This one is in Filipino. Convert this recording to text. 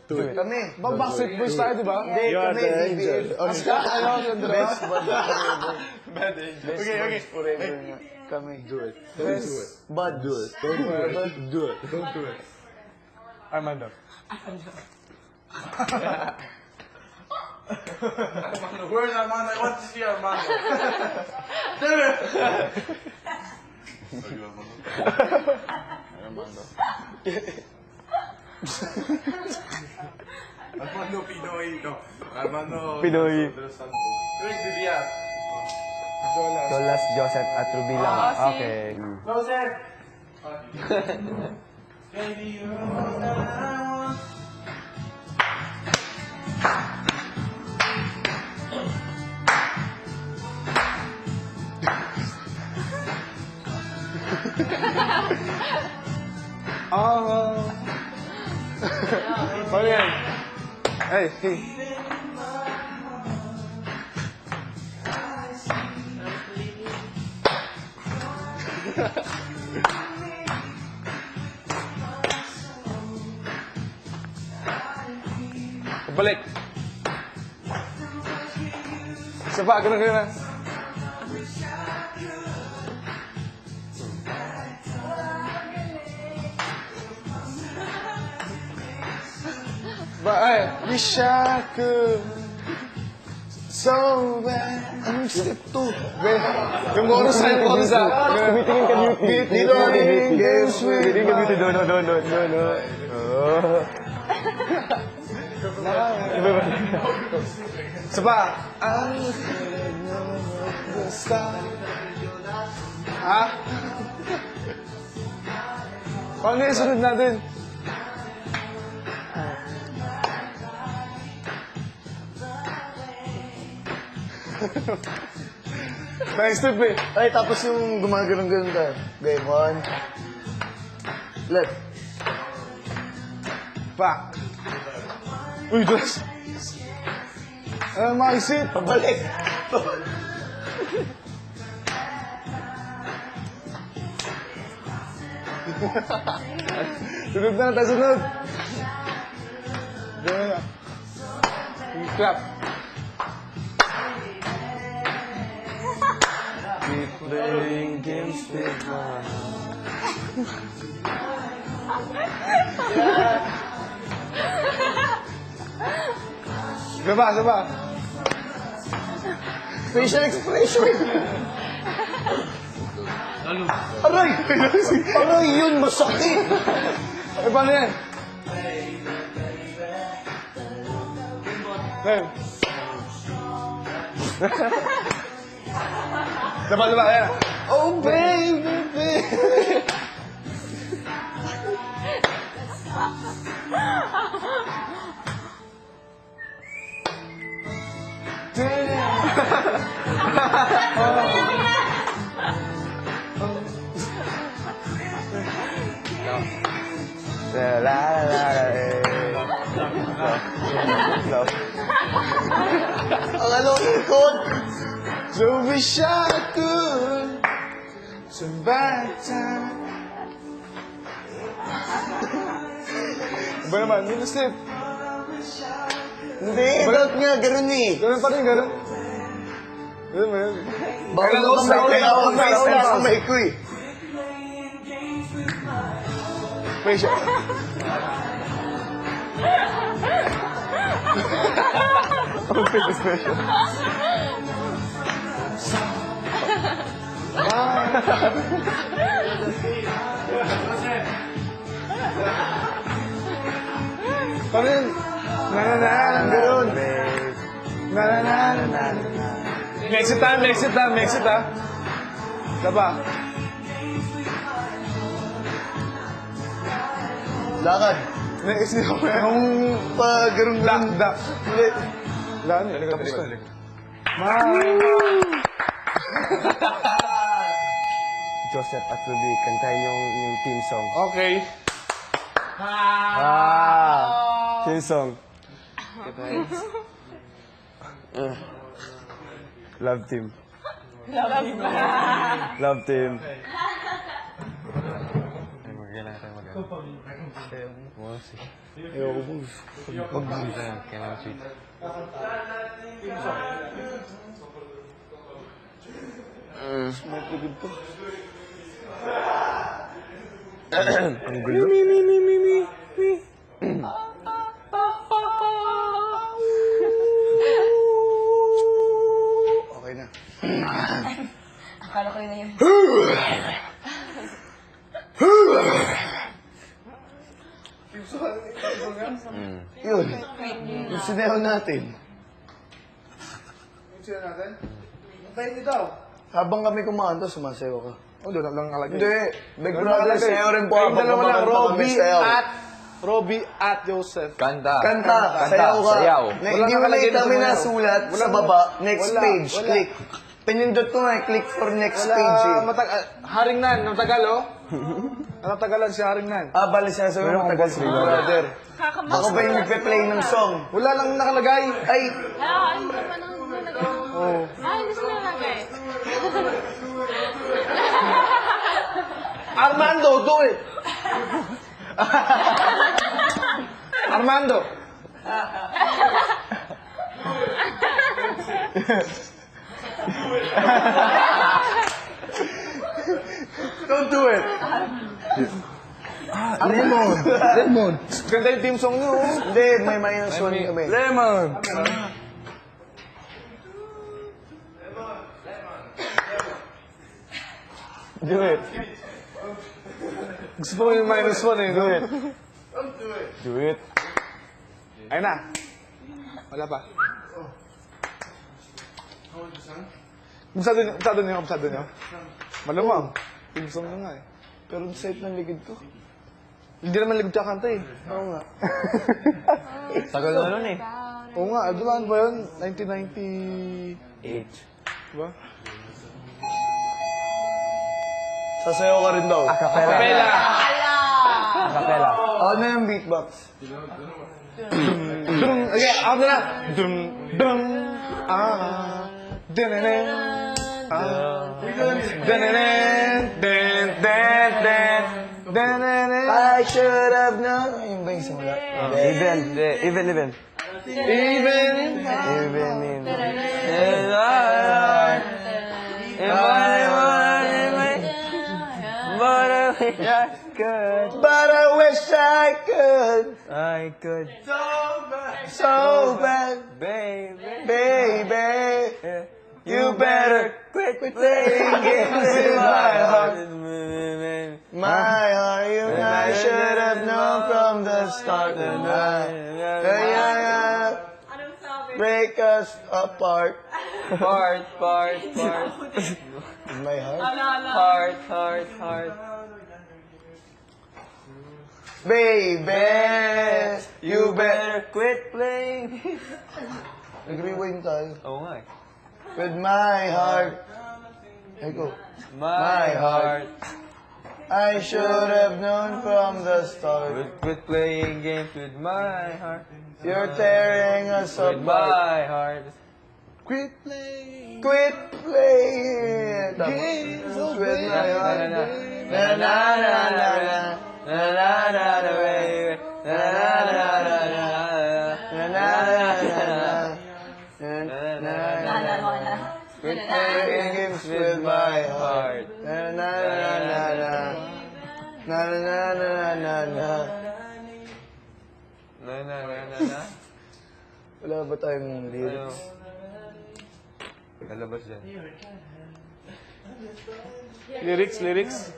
Do it. Kami. Backstreet Boys tayo, di ba? Hindi, You are kami. the angel. Aska, ano, yung Best dalawa? bud forever. Bad angel. Best buds forever nga. Kami. Do it. Don't do it. Buds. Do it. Don't do it. Do it. Don't do it. Armando. Where's Armando? I want to see Armando. Armando Pinoy. No. Armando. Pinoy. Where's Vivian? Jolas, Joseph, at Ruby lang. Okay. Closer. Baby, you're all that I want. Ano yan? Hey, hey. Balik. Isa pa, ganun, ganun. Wish I could so bad. Anong step to? Yung bonus na yung bonus na. Tumitingin ka beauty. Dito rin games with. Tumitingin ka beauty. Doon. Iba. Isa pa. I'm afraid of the star. Ha? Paano yung sunod natin? Nice step eh. Ay, tapos yung gumagano'n-ganon tayo. Game on. Left. Pa. Uy, Diyos. Maisit. Pabalik. Sunod na, tayo sunod. Ganun na. Clap. Keep playing games with my Saba. Facial expression. Aray! Aray, yun, masakit. Eh, paano yan? Ngayon. Saba, ayan. Oh, baby. Ang along ikot. So wish I could some bad time. Ba naman, yung step. Hindi, dapat nga, ganun eh. Ganun pa rin, ganun. Ganun mo yun. Bawal na kamay ko eh. Wait, siya. Ang fitness special. Paano yun? Ganun. Exit ha. Saba. Lakad. Next niyo ko yan. Yung pa-ganun-ganun. Dak. Hindi. Laan yun. Tapos ko. Joseph at Ruby, kantahin yung team song. Okay. Team song. Love team. Love team. Ay, magagalang tayo Ayoko po. Kailangan sweet. May pigid po. Ang gulo. Okay na. Akala ko yun na yun. Yun. Yung sineho natin. Habang kami kumanta, sumasayaw ka. Oh, doon lang nakalagay. Hindi. Big Doon Brother, nakalagay. sayaw rin po. Kayong Habang dalawa lang, kumakanta kami, sayaw. Robbie at Joseph. Kanta. Kanta, sayaw ka. Sayaw. Na, Wala hindi mo nakalagay na kami na sumayaw. nasulat Wala sa mo- baba. Next wala, page, wala. click. Pinindot ko nga, click for next page. Haring Nan, natagal oh. Natagalan si Haring Nan. Ah, bali siya sabi mo, matagal si Big Brother. Ako ba yung nagpe-play ng song? Wala lang nakalagay. Ay, Hindi naman ang nalagay. Oh. Hindi sila nalagay. Armando, do it! Armando! don't do it. Lemon! Ganda yung team song niyo. Oh. Hindi, may minus one kami. Lemon! Do it. Gusto ko yung minus one eh. Do it. Do it. Ayun na. Wala pa. Kumsado niyo. Malamang. Team song niyo nga eh. Pero ang site ng ligid ko. Hindi naman ligod siya kanta eh. Oo nga. Tagal na nun eh. Oo nga, adulaan ba yun? 1998. Diba? Sasayaw ka rin daw. Acapella. Acapella. Ano na yung beatbox? Dum, okay, ako na. Dum, dum, ah, dinenen, ah, dinenen, den, den, den, dinenen. I should have known. Yung ba yung simula? Even. Even. But I wish I could. I could. So bad, Baby. baby. You better quit playing games with my heart. My heart, you I should have known from the start. Break us apart. Part. My heart. Heart. Baby, you better quit playing. nag-rewind tayo. Oo nga eh. With my heart. There you go. My heart. I should have known from the start. Quit playing games with my heart. You're tearing us With apart. my heart. Quit playing. Quit playing games with my heart. Na na na na na. Na na na na baby. Na na na na na. Na na na na na. Quit playing games with my heart. Na na na na na. Na na na na na na. Na. Wala ba tayong Ano? lyrics? Lalabas dyan. Lyrics.